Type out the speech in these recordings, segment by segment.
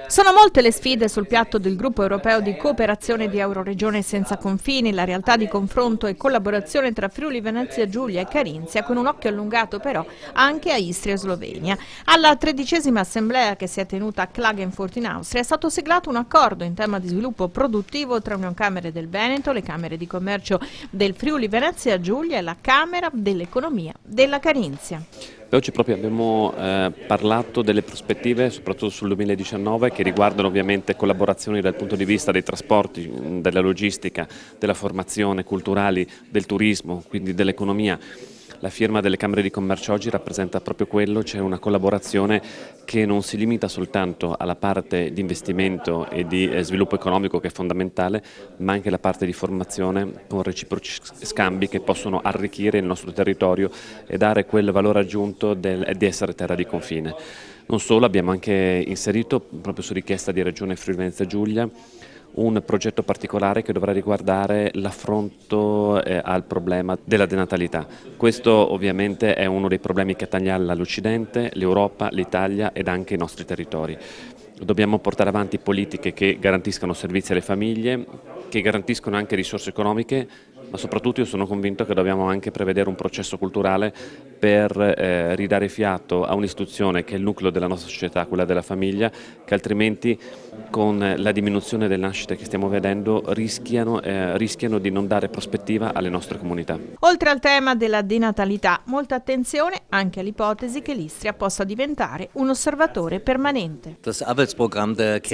Sono molte le sfide sul piatto del gruppo europeo di cooperazione di Euroregione senza confini, la realtà di confronto e collaborazione tra Friuli Venezia Giulia e Carinzia, con un occhio allungato però anche a Istria e Slovenia. Alla 13ª assemblea che si è tenuta a Klagenfurt in Austria è stato siglato un accordo in tema di sviluppo produttivo tra Unioncamere del Veneto, le Camere di Commercio del Friuli Venezia Giulia e la Camera dell'Economia della Carinzia. Oggi proprio abbiamo parlato delle prospettive, soprattutto sul 2019, che riguardano ovviamente collaborazioni dal punto di vista dei trasporti, della logistica, della formazione, culturali, del turismo, quindi dell'economia. La firma delle Camere di Commercio oggi rappresenta proprio quello, c'è una collaborazione che non si limita soltanto alla parte di investimento e di sviluppo economico che è fondamentale, ma anche la parte di formazione con reciproci scambi che possono arricchire il nostro territorio e dare quel valore aggiunto di essere terra di confine. Non solo, abbiamo anche inserito, proprio su richiesta di Regione Friuli Venezia Giulia, un progetto particolare che dovrà riguardare l'affronto al problema della denatalità. Questo ovviamente è uno dei problemi che attanagliano l'Occidente, l'Europa, l'Italia ed anche i nostri territori. Dobbiamo portare avanti politiche che garantiscano servizi alle famiglie, che garantiscono anche risorse economiche, ma soprattutto io sono convinto che dobbiamo anche prevedere un processo culturale per ridare fiato a un'istituzione che è il nucleo della nostra società, quella della famiglia, che altrimenti con la diminuzione delle nascite che stiamo vedendo rischiano di non dare prospettiva alle nostre comunità. Oltre al tema della denatalità, molta attenzione anche all'ipotesi che l'Istria possa diventare un osservatore permanente. Si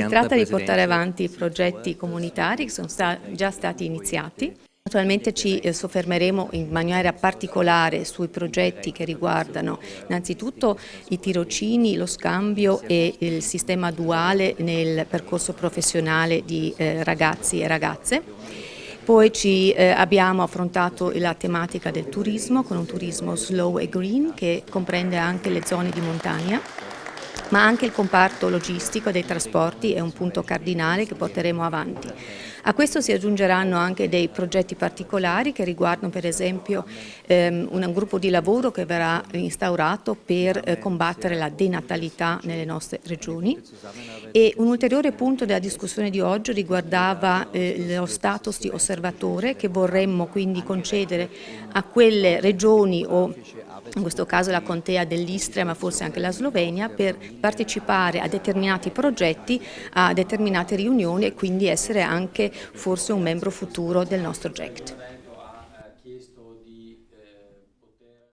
tratta di portare avanti i progetti comunitari che sono già stati iniziati. Naturalmente ci soffermeremo in maniera particolare sui progetti che riguardano innanzitutto i tirocini, lo scambio e il sistema duale nel percorso professionale di ragazzi e ragazze. Poi abbiamo affrontato la tematica del turismo con un turismo slow e green che comprende anche le zone di montagna, ma anche il comparto logistico dei trasporti è un punto cardinale che porteremo avanti. A questo si aggiungeranno anche dei progetti particolari che riguardano per esempio un gruppo di lavoro che verrà instaurato per combattere la denatalità nelle nostre regioni. E un ulteriore punto della discussione di oggi riguardava lo status di osservatore che vorremmo quindi concedere a quelle regioni o in questo caso la contea dell'Istria, ma forse anche la Slovenia, per partecipare a determinati progetti, a determinate riunioni e quindi essere anche forse un membro futuro del nostro GECT.